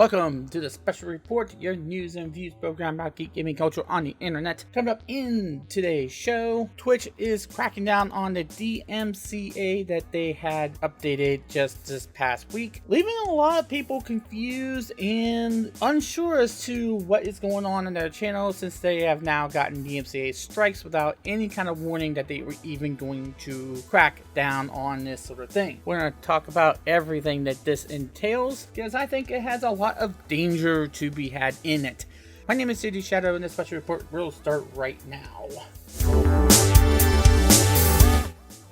Welcome to the Special Report, your news and views program about geek gaming culture on the internet. Coming up in today's show, Twitch is cracking down on the DMCA that they had updated just this past week, leaving a lot of people confused and unsure as to what is going on in their channel, since they have now gotten DMCA strikes without any kind of warning that they were even going to crack down on this sort of thing. We're going to talk about everything that this entails, because I think it has a lot of danger to be had in it. My name is City Shadow, and this special report will start right now.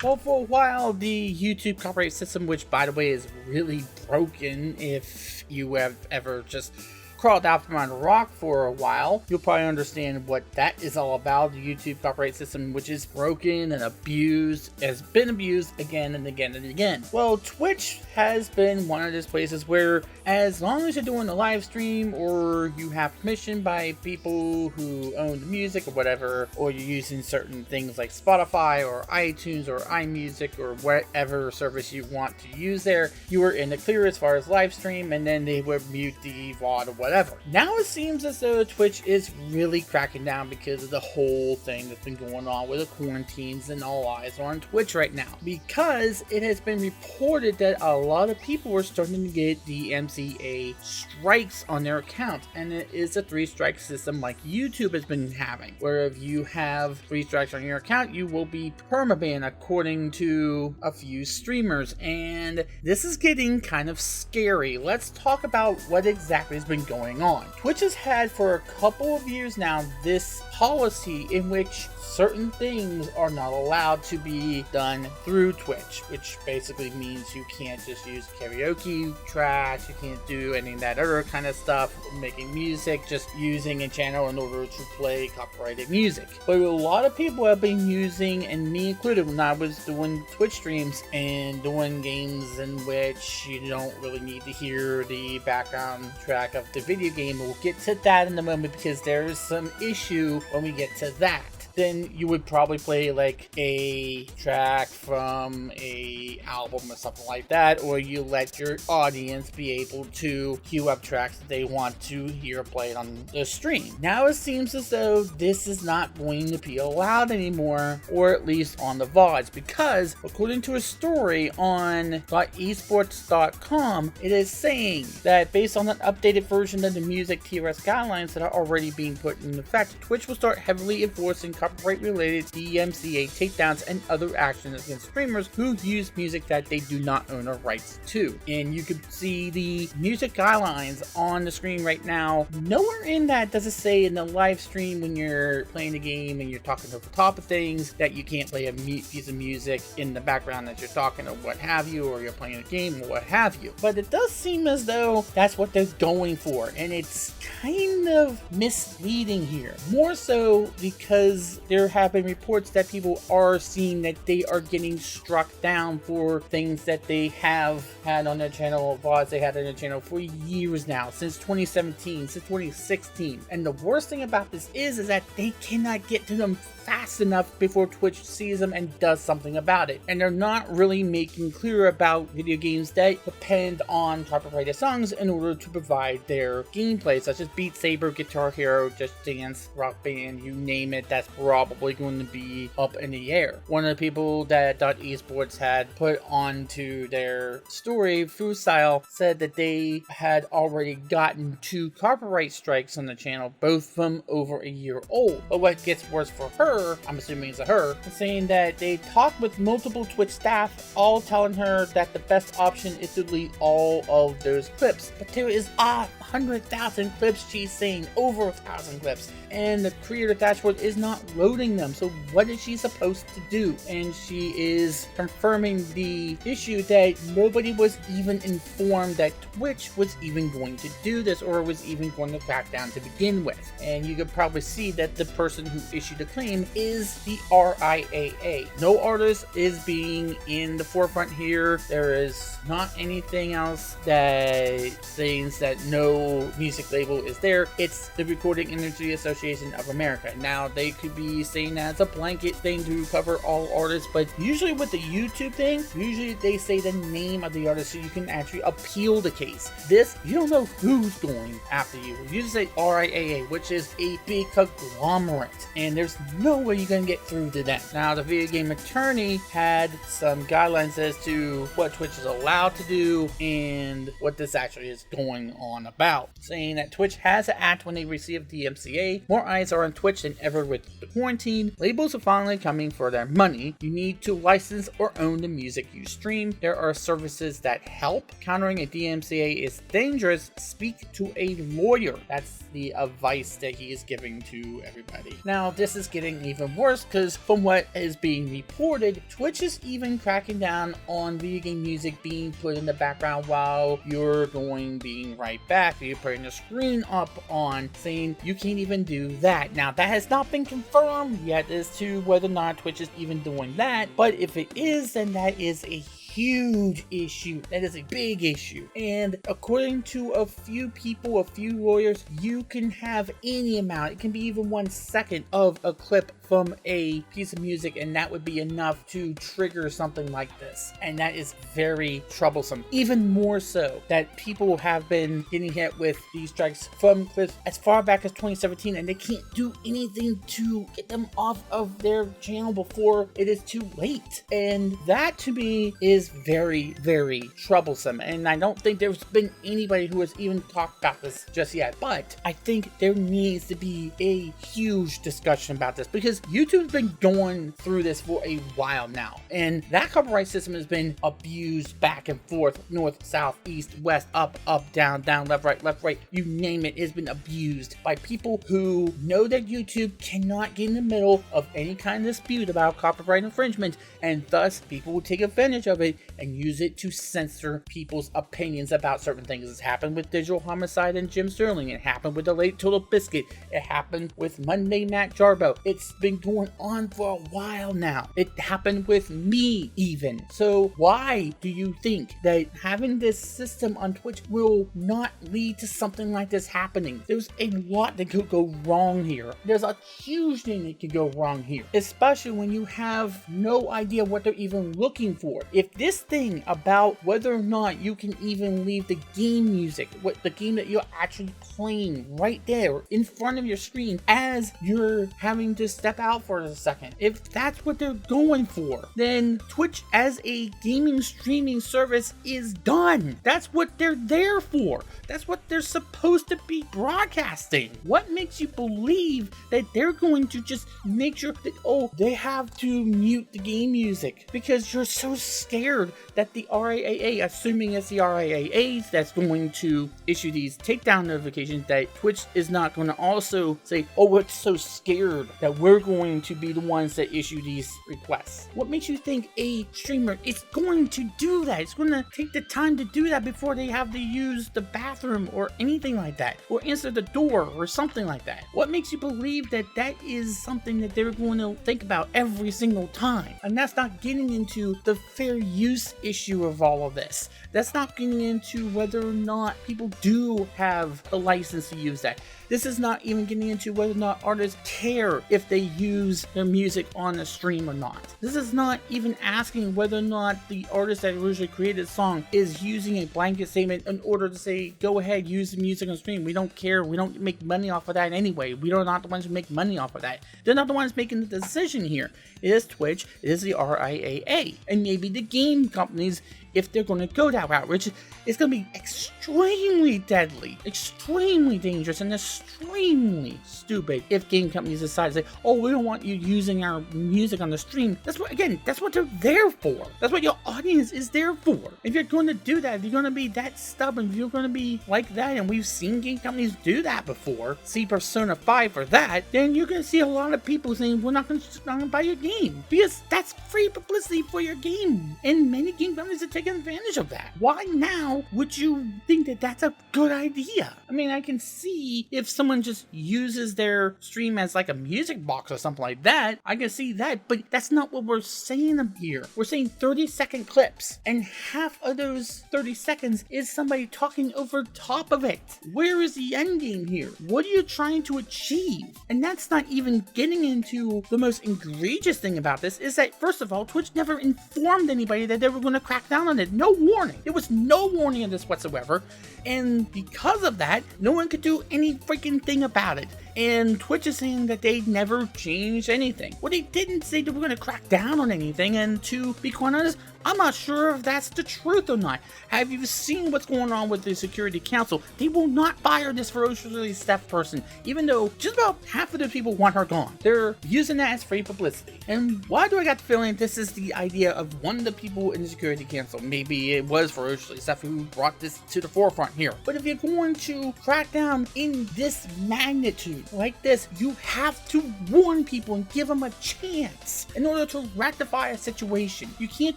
Well, for a while, the YouTube copyright system, which by the way is really broken, if you have ever just crawled out from under a rock for a while, you'll probably understand what that is all about. The YouTube copyright system, which is broken and abused, has been abused again and again and again. Well, Twitch has been one of those places where, as long as you're doing a live stream or you have permission by people who own the music or whatever, or you're using certain things like Spotify or iTunes or iMusic or whatever service you want to use there, you are in the clear as far as live stream, and then they would mute the VOD or whatever. Now it seems as though Twitch is really cracking down because of the whole thing that's been going on with the quarantines, and all eyes are on Twitch right now, because it has been reported that a lot of people are starting to get the DMCA strikes on their account, and it is a 3-strike system like YouTube has been having, where if you have 3 strikes on your account, you will be permabanned according to a few streamers, and this is getting kind of scary. Let's talk about what exactly has been going on. Twitch has had for a couple of years now this policy in which certain things are not allowed to be done through Twitch, which basically means you can't just use karaoke tracks, you can't do any of that other kind of stuff, making music, just using a channel in order to play copyrighted music. But a lot of people have been using, and me included, when I was doing Twitch streams and doing games in which you don't really need to hear the background track of the video game. We'll get to that in a moment, because there is some issue when we get to that. Then you would probably play like a track from a album or something like that, or you let your audience be able to queue up tracks that they want to hear played on the stream. Now it seems as though this is not going to be allowed anymore, or at least on the VODs, because according to a story on esports.com, it is saying that based on an updated version of the music TRS guidelines that are already being put in effect, Twitch will start heavily enforcing copyright-related DMCA takedowns and other actions against streamers who use music that they do not own the rights to. And you can see the music guidelines on the screen right now. Nowhere in that does it say in the live stream when you're playing the game and you're talking over the top of things that you can't play a piece of music in the background as you're talking or what have you, or you're playing a game or what have you. But it does seem as though that's what they're going for, and it's kind of misleading here. More so because there have been reports that people are seeing that they are getting struck down for things that they have had on their channel, VODs they had on their channel for years now, since 2017, since 2016. And the worst thing about this is that they cannot get to them fast enough before Twitch sees them and does something about it. And they're not really making clear about video games that depend on copyrighted songs in order to provide their gameplay, such as Beat Saber, Guitar Hero, Just Dance, Rock Band, you name it, that's probably going to be up in the air. One of the people that .esports had put onto their story, Freestyle, said that they had already gotten 2 copyright strikes on the channel, both from over a year old. But what gets worse for her, I'm assuming it's a her, saying that they talked with multiple Twitch staff, all telling her that the best option is to delete all of those clips. But there is 100,000 clips, she's saying, over 1,000 clips, and the creator dashboard is not loading them. So what is she supposed to do? And she is confirming the issue that nobody was even informed that Twitch was even going to do this, or was even going to crack down to begin with. And you could probably see that the person who issued the claim is the RIAA. No artist is being in the forefront here. There is not anything else that says that no music label is there. It's the Recording Industry Association of America. Now, they could be saying that it's a blanket thing to cover all artists, but usually with the YouTube thing, usually they say the name of the artist so you can actually appeal the case. This, you don't know who's going after you. You just say RIAA, which is a big conglomerate, and there's no way you're gonna get through to them. Now, the video game attorney had some guidelines as to what Twitch is allowed to do and what this actually is going on about, saying that Twitch has to act when they receive DMCA. More eyes are on Twitch than ever with the quarantine. Labels are finally coming for their money. You need to license or own the music you stream. There are services that help. Countering a DMCA is dangerous. Speak to a lawyer. That's the advice that he is giving to everybody. Now, this is getting even worse because from what is being reported, Twitch is even cracking down on video game music being put in the background while you're being right back. You're putting a screen up on, saying you can't even do that. Now, that has not been confirmed yet as to whether or not Twitch is even doing that, but if it is, then that is a huge issue. That is a big issue. And according to a few people, a few lawyers, you can have any amount. It can be even 1 second of a clip from a piece of music, and that would be enough to trigger something like this. And that is very troublesome. Even more so that people have been getting hit with these strikes from clips as far back as 2017, and they can't do anything to get them off of their channel before it is too late. And that to me is very, very troublesome. And I don't think there's been anybody who has even talked about this just yet. But I think there needs to be a huge discussion about this, because YouTube's been going through this for a while now, and that copyright system has been abused back and forth, north, south, east, west, up, down, left, right, you name it. It's been abused by people who know that YouTube cannot get in the middle of any kind of dispute about copyright infringement, and thus people will take advantage of it and use it to censor people's opinions about certain things. It's happened with Digital Homicide and Jim Sterling. It happened with the late Total Biscuit. It happened with Monday Matt Jarbo. It's been going on for a while now. It happened with me even. So why do you think that having this system on Twitch will not lead to something like this happening? There's a lot that could go wrong here. There's a huge thing that could go wrong here, especially when you have no idea what they're even looking for. If this thing about whether or not you can even leave the game music, what the game that you're actually playing right there in front of your screen as you're having to step out for a second, if that's what they're going for, then Twitch as a gaming streaming service is done. That's what they're there for. That's what they're supposed to be broadcasting. What makes you believe that they're going to just make sure that, oh, they have to mute the game music because you're so scared that the RIAA, assuming it's the RIAA that's going to issue these takedown notifications, that Twitch is not going to also say, oh, we're so scared that we're going to be the ones that issue these requests. What makes you think a streamer is going to do that? It's going to take the time to do that before they have to use the bathroom or anything like that, or answer the door or something like that. What makes you believe that that is something that they're going to think about every single time? And that's not getting into the fair use issue of all of this. That's not getting into whether or not people do have a license to use that. This is not even getting into whether or not artists care if they use their music on a stream or not. This is not even asking whether or not the artist that originally created the song is using a blanket statement in order to say, go ahead, use the music on stream. We don't care. We don't make money off of that anyway. We are not the ones who make money off of that. They're not the ones making the decision here. It is Twitch. It is the RIAA. And maybe the game companies, if they're going to go that route, which is going to be extremely deadly, extremely dangerous, and extremely stupid if game companies decide to say, oh, we don't want you using our music on the stream. That's what, again, that's what they're there for. That's what your audience is there for. If you're going to do that, if you're going to be that stubborn, if you're going to be like that, and we've seen game companies do that before, see Persona 5 for that, then you're going to see a lot of people saying, we're not going to buy your game, because that's free publicity for your game. And many game companies that take advantage of that. Why now would you think that that's a good idea? I mean, I can see if someone just uses their stream as like a music box or something like that, I can see that, but that's not what we're saying here. We're saying 30-second clips, and half of those 30 seconds is somebody talking over top of it. Where is the end game here? What are you trying to achieve? And that's not even getting into the most egregious thing about this, is that first of all, Twitch never informed anybody that they were going to crack down on it. No warning. There was no warning of this whatsoever, and because of that, no one could do any freaking thing about it. And Twitch is saying that they never changed anything. Well, they didn't say they were going to crack down on anything, and to be quite honest, I'm not sure if that's the truth or not. Have you seen what's going on with the Security Council? They will not fire this ferociously Steph person, even though just about half of the people want her gone. They're using that as free publicity. And why do I got the feeling this is the idea of one of the people in the Security Council? Maybe it was ferociously Steph who brought this to the forefront here. But if you're going to crack down in this magnitude like this, you have to warn people and give them a chance in order to rectify a situation. You can't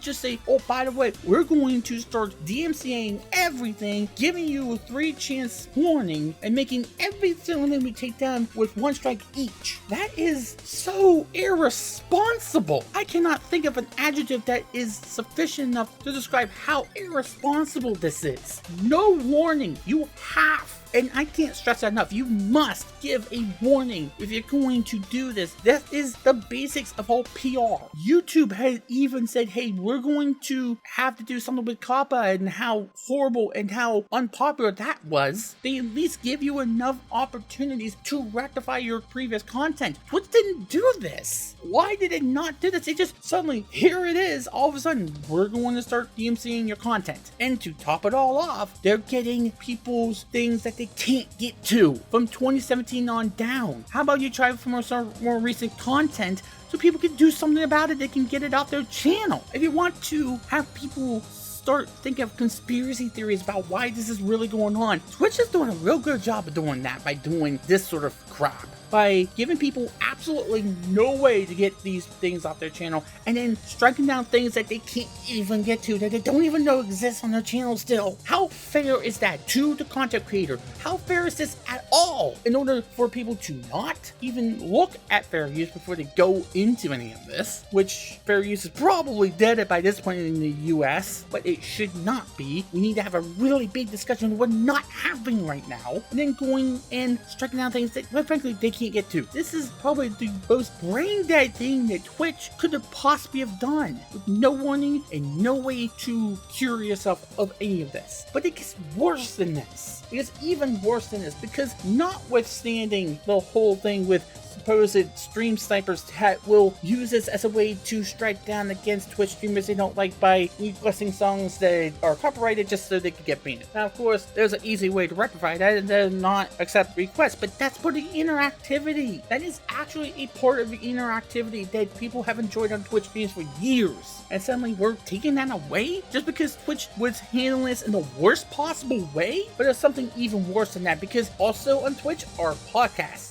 just say, oh, by the way, we're going to start DMCAing everything, giving you a 3-chance warning, and making everything that we take down with 1 strike each. That is so irresponsible. I cannot think of an adjective that is sufficient enough to describe how irresponsible this is. No warning. You have. And I can't stress that enough. You must give a warning if you're going to do this. That is the basics of all PR. YouTube has even said, hey, we're going to have to do something with COPPA and how horrible and how unpopular that was. They at least give you enough opportunities to rectify your previous content. Twitch didn't do this. Why did it not do this? It just suddenly, here it is. All of a sudden, we're going to start DMCAing your content. And to top it all off, they're getting people's things that they can't get to from 2017 on down. How about you try for some more recent content so people can do something about it? They can get it off their channel. If you want to have people start thinking of conspiracy theories about why this is really going on, Twitch is doing a real good job of doing that by doing this sort of crap. By giving people absolutely no way to get these things off their channel, and then striking down things that they can't even get to, that they don't even know exist on their channel still. How fair is that to the content creator? How fair is this at all? In order for people to not even look at fair use before they go into any of this, which fair use is probably dead by this point in the US, but it should not be. We need to have a really big discussion we're not having right now, and then going and striking down things that, quite frankly, they can't get to. This is probably the most brain dead thing that Twitch could have possibly have done, with no warning and no way to cure yourself of any of this. But it gets worse than this. It gets even worse than this, because notwithstanding the whole thing with supposed stream snipers that will use this as a way to strike down against Twitch streamers they don't like by requesting songs that are copyrighted just so they can get banned. Now, of course, there's an easy way to rectify that, and then not accept requests, but that's for the interactivity. That is actually a part of the interactivity that people have enjoyed on Twitch streams for years. And suddenly we're taking that away just because Twitch was handling this in the worst possible way? But there's something even worse than that, because also on Twitch are podcasts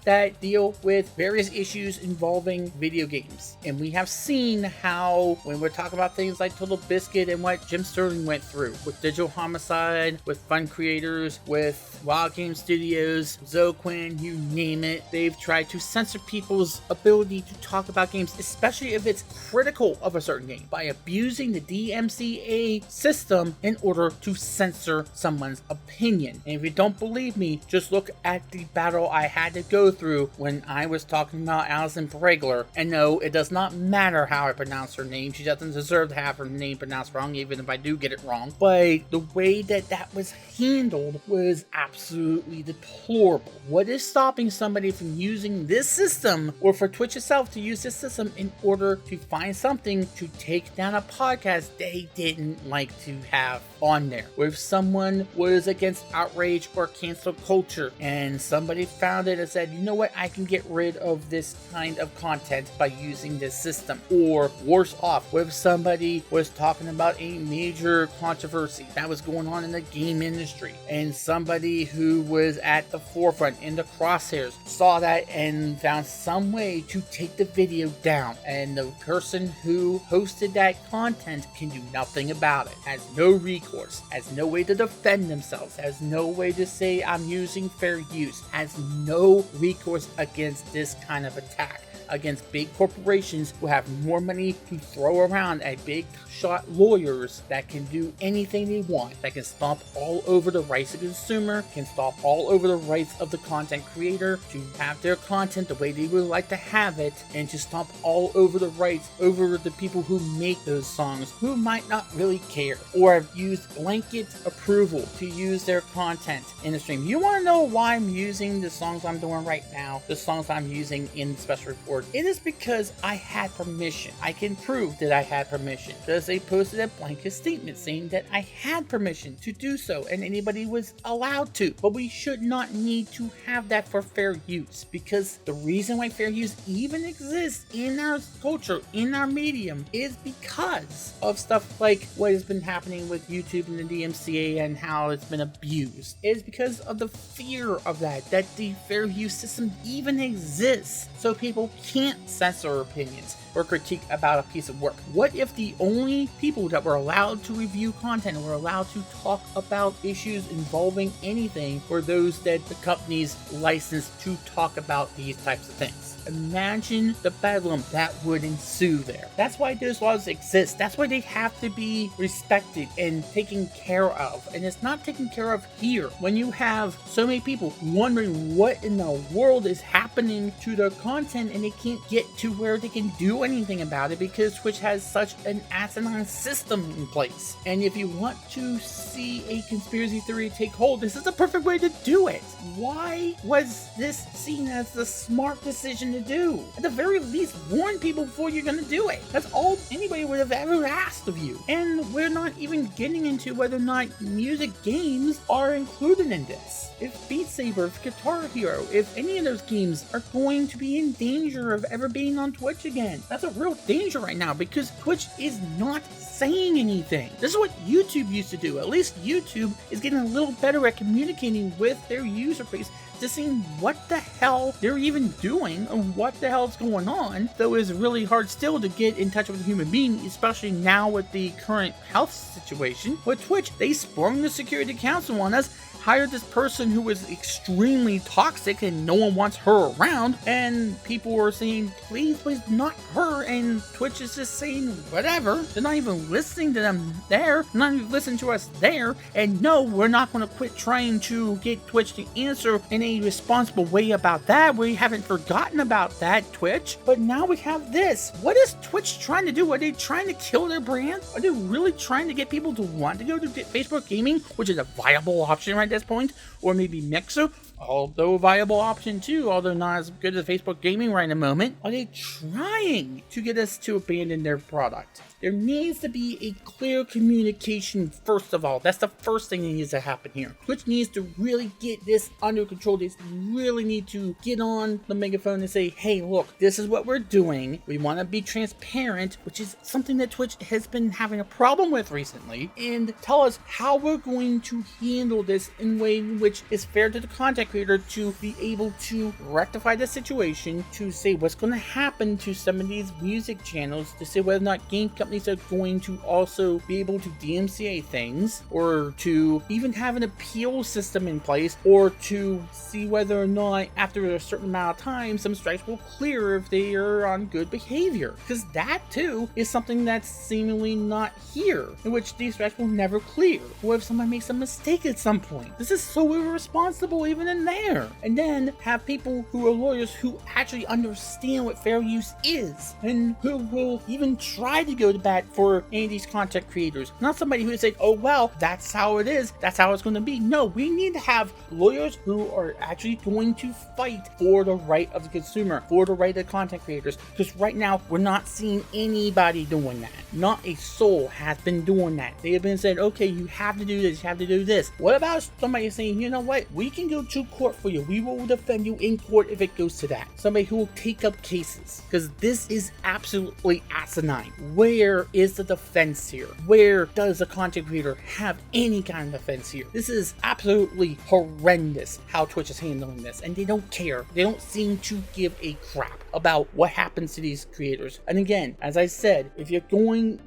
that deal with various issues involving video games. And we have seen how, when we're talking about things like Total Biscuit and what Jim Sterling went through with Digital Homicide, with Fun Creators, with Wild Game Studios, Zoquin, you name it, they've tried to censor people's ability to talk about games, especially if it's critical of a certain game, by abusing the DMCA system in order to censor someone's opinion. And if you don't believe me, just look at the battle I had to go through when I was talking about Alison Bregler. And no, it does not matter how I pronounce her name. She doesn't deserve to have her name pronounced wrong, even if I do get it wrong. But the way that that was handled was absolutely deplorable. What is stopping somebody from using this system, or for Twitch itself to use this system, in order to find something to take down a podcast they didn't like to have on there? Or if someone was against outrage or cancel culture and somebody found around it and said, you know what, I can get rid of this kind of content by using this system. Or worse off, what if somebody was talking about a major controversy that was going on in the game industry, and somebody who was at the forefront in the crosshairs saw that and found some way to take the video down, and the person who hosted that content can do nothing about it, has no recourse, has no way to defend themselves, has no way to say I'm using fair use, has no recourse against this kind of attack, against big corporations who have more money to throw around at big shot lawyers that can do anything they want, that can stomp all over the rights of the consumer, can stomp all over the rights of the content creator to have their content the way they would like to have it, and to stomp all over the rights over the people who make those songs who might not really care or have used blanket approval to use their content in the stream. You want to know why I'm using the songs I'm doing right now, the songs I'm using in special report? It is because I had permission. I can prove that I had permission because they posted a blanket statement saying that I had permission to do so and anybody was allowed to. But we should not need to have that for fair use, because the reason why fair use even exists in our culture, in our medium, is because of stuff like what has been happening with YouTube and the DMCA and how it's been abused. It is because of the fear of that the fair use system even exists, so people can't censor opinions or critique about a piece of work. What if the only people that were allowed to review content, were allowed to talk about issues involving anything, were those that the companies licensed to talk about these types of things? Imagine the bedlam that would ensue there. That's why those laws exist. That's why they have to be respected and taken care of. And it's not taken care of here. When you have so many people wondering what in the world is happening to their content and they can't get to where they can do anything about it because Twitch has such an asinine system in place. And if you want to see a conspiracy theory take hold, this is the perfect way to do it. Why was this seen as the smart decision to do? At the very least, warn people before you're gonna do it. That's all anybody would have ever asked of you. And we're not even getting into whether or not music games are included in this. If Beat Saber, if Guitar Hero, if any of those games are going to be in danger of ever being on Twitch again. That's a real danger right now because Twitch is not saying anything. This is what YouTube used to do. At least YouTube is getting a little better at communicating with their user base, just seeing what the hell they're even doing and what the hell's going on. Though it's really hard still to get in touch with a human being, especially now with the current health situation. With Twitch, they sprung the Security Council on us, hired this person who was extremely toxic and no one wants her around, and people were saying, please, not her, and Twitch is just saying whatever. They're not even listening to them there, not even listening to us there, and no, we're not going to quit trying to get Twitch to answer in a responsible way about that. We haven't forgotten about that, Twitch, but now we have this. What is Twitch trying to do? Are they trying to kill their brand? Are they really trying to get people to want to go to Facebook Gaming, which is a viable option right at this point, or maybe Mixer, although a viable option too, although not as good as Facebook Gaming right in the moment? Are they trying to get us to abandon their product? There needs to be a clear communication first of all. That's the first thing that needs to happen here. Twitch needs to really get this under control. They really need to get on the megaphone and say, hey, look, this is what we're doing. We want to be transparent, which is something that Twitch has been having a problem with recently, and tell us how we're going to handle this in a way in which is fair to the content creator to be able to rectify the situation, to say what's going to happen to some of these music channels, to say whether or not game companies are going to also be able to DMCA things, or to even have an appeal system in place, or to see whether or not after a certain amount of time some strikes will clear if they are on good behavior, because that too is something that's seemingly not here, in which these strikes will never clear. What if someone makes a mistake at some point? This is so irresponsible even in there. And then have people who are lawyers who actually understand what fair use is, and who will even try to go to bad for any of these content creators. Not somebody who say, oh well, that's how it is, that's how it's going to be. No, we need to have lawyers who are actually going to fight for the right of the consumer, for the right of the content creators, because right now we're not seeing anybody doing that. Not a soul has been doing that. They have been saying, okay, you have to do this, you have to do this. What about somebody saying, you know what, we can go to court for you, we will defend you in court if it goes to that. Somebody who will take up cases, because this is absolutely asinine. Where is the defense here? Where does a content creator have any kind of defense here? This is absolutely horrendous how Twitch is handling this, and they don't care. They don't seem to give a crap about what happens to these creators. And again, as I said, if you're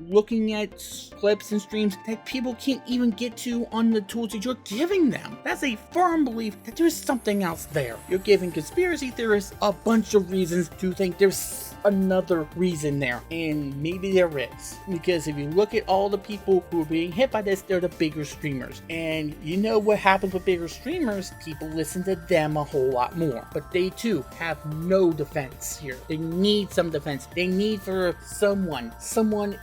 looking at clips and streams that people can't even get to on the tools that you're giving them, that's a firm belief that there's something else there. You're giving conspiracy theorists a bunch of reasons to think there's another reason there, and maybe there is, because if you look at all the people who are being hit by this, they're the bigger streamers, and you know what happens with bigger streamers, people listen to them a whole lot more, but they too have no defense here. They need some defense. They need for someone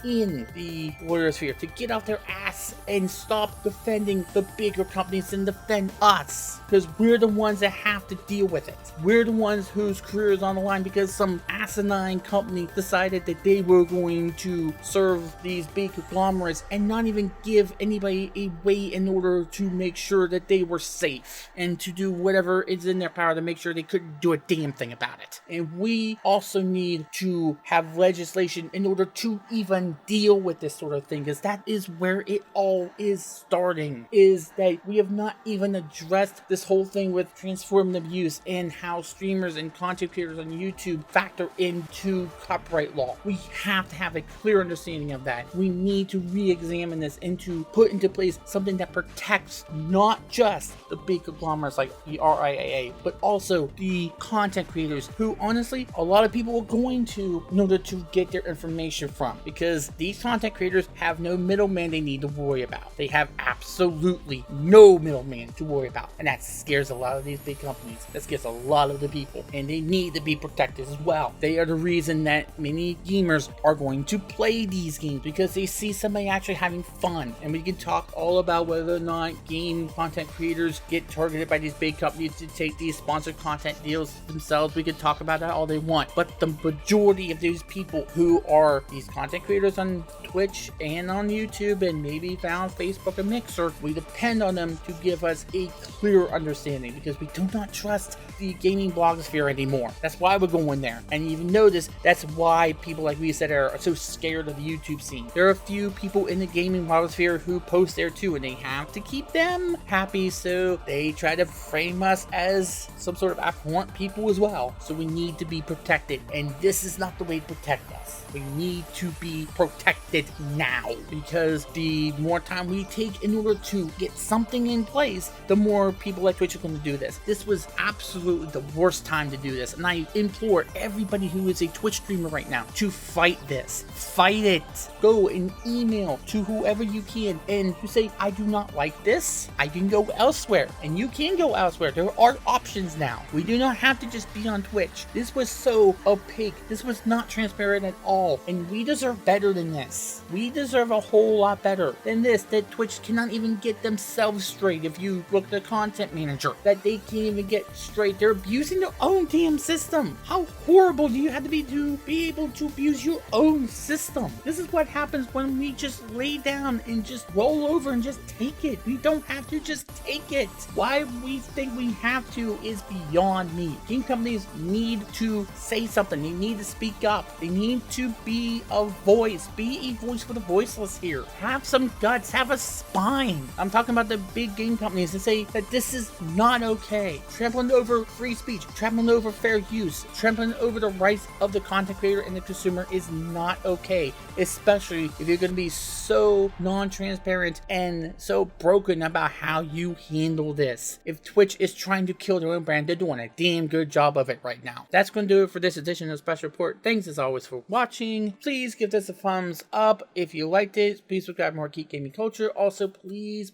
in the lawyer sphere to get off their ass and stop defending the bigger companies and defend us, because we're the ones that have to deal with it. We're the ones whose career is on the line because some asinine company decided that they were going to serve these big conglomerates and not even give anybody a way in order to make sure that they were safe and to do whatever is in their power to make sure they couldn't do a damn thing about it. And we also need to have legislation in order to even deal with this sort of thing, because that is where it all is starting, is that we have not even addressed this whole thing with transformative use and how streamers and content creators on YouTube factor into copyright law. We have to have a clear understanding of that. We need to re-examine this and to put into place something that protects not just the big conglomerates like the RIAA, but also the content creators who honestly a lot of people are going to in order to get their information from, because these content creators have no middleman they need to worry about. They have absolutely no middleman to worry about, and that scares a lot of these big companies. That scares a lot of the people, and they need to be protected as well. They are the reason that many gamers are going to play these games, because they see somebody actually having fun. And we can talk all about whether or not game content creators get targeted by these big companies to take these sponsored content deals themselves. We can talk about that all they want, but the majority of these people who are these content creators on Twitch and on YouTube and maybe found Facebook and Mixer, we depend on them to give us a clear understanding, because we do not trust the gaming blogosphere anymore. That's why we're going there. And you notice that's why people like we said are so scared of the YouTube scene. There are a few people in the gaming blogosphere who post there too, and they have to keep them happy, so they try to frame us as some sort of abhorrent people as well. So we need to be protected, and this is not the way to protect us. We need to be protected now, because the more time we take in order to get something in place, the more people like Twitch are going to do this. This was absolutely the worst time to do this, and I implore everybody who is a Twitch streamer right now to fight this. Fight it. Go and email to whoever you can, and you say, I do not like this, I can go elsewhere. And you can go elsewhere. There are options now. We do not have to just be on Twitch. This was so opaque. This was not transparent at all, and we deserve better than this. We deserve a whole lot better than this, that Twitch cannot even get themselves straight. If you look at the content manager, that they can't even get straight. They're abusing their own damn system. How horrible do you have to be able to abuse your own system? This is what happens when we just lay down and just roll over and just take it. We don't have to just take it. Why we think we have to is beyond me. Game companies need to say something. They need to speak up. They need to be a voice. Be a voice for the voiceless here. Have some guts. Have a spine. I'm talking about the big game companies that say that this is not okay. Trampling over free speech, trampling over fair use, trampling over the rights of the content creator and the consumer is not okay, especially if you're going to be so non-transparent and so broken about how you handle this. If Twitch is trying to kill their own brand, they're doing a damn good job of it right now. That's going to do it for this edition of Special Report. Thanks as always for watching. Please give this a thumbs up if you liked it. Please subscribe for more Geek Gaming Culture. Also, please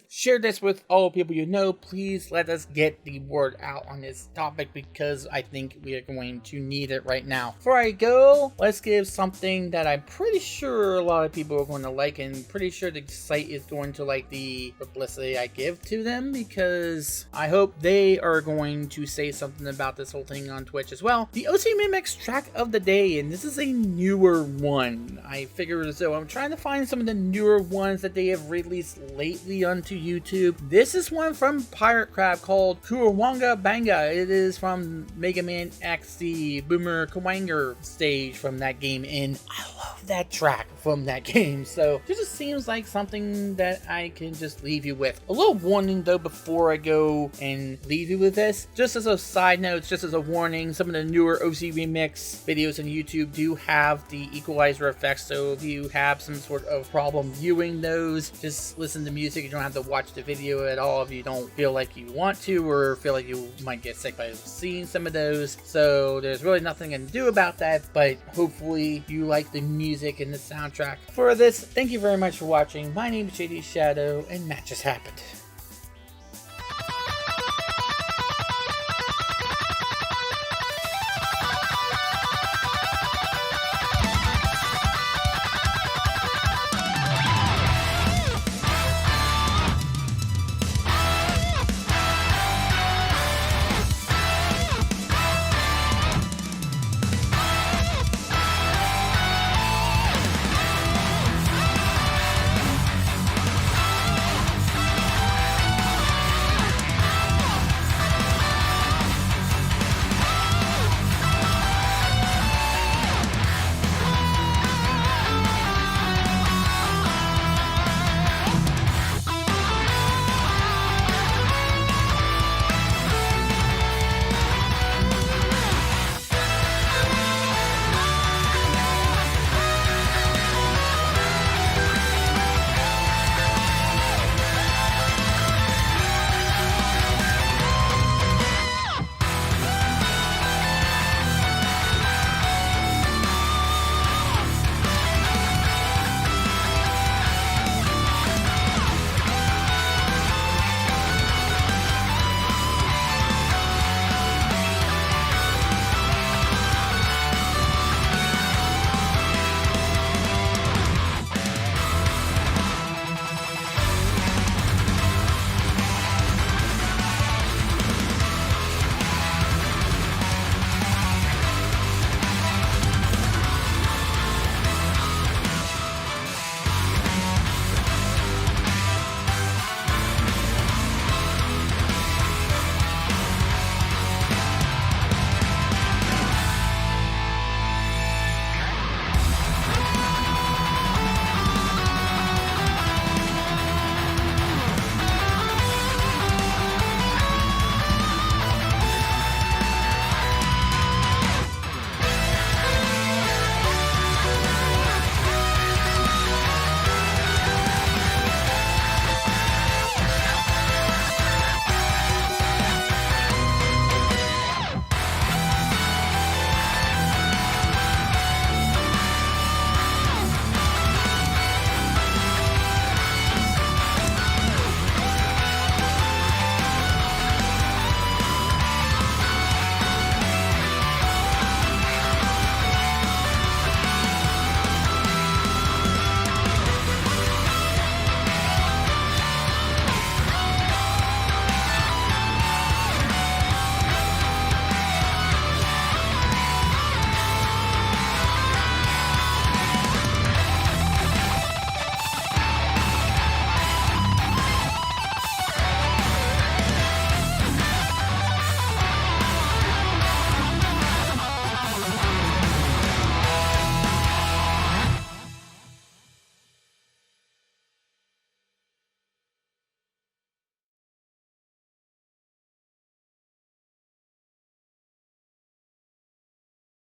share this with all people you know. Please let us get the word out on this topic, because I think we are going to need it it right now. Before I go, let's give something that I'm pretty sure a lot of people are going to like, and pretty sure the site is going to like the publicity I give to them, because I hope they are going to say something about this whole thing on Twitch as well. The OC Mimics track of the day, and this is a newer one. I figured as though I'm trying to find some of the newer ones that they have released lately onto YouTube. This is one from Pirate Crab called Kurawanga Banga. It is from Mega Man X, the Boomer Kawanger stage from that game, and I love that track from that game. So it just seems like something that I can just leave you with. A little warning though before I go and leave you with this, just as a side note, just as a warning, some of the newer OC Remix videos on YouTube do have the equalizer effect, so if you have some sort of problem viewing those, just listen to music. You don't have to watch the video at all if you don't feel like you want to, or feel like you might get sick by seeing some of those. So there's really nothing I can do about that, but hopefully you like the music and the soundtrack for this. Thank you very much for watching. My name is JD Shadow, and that just happened.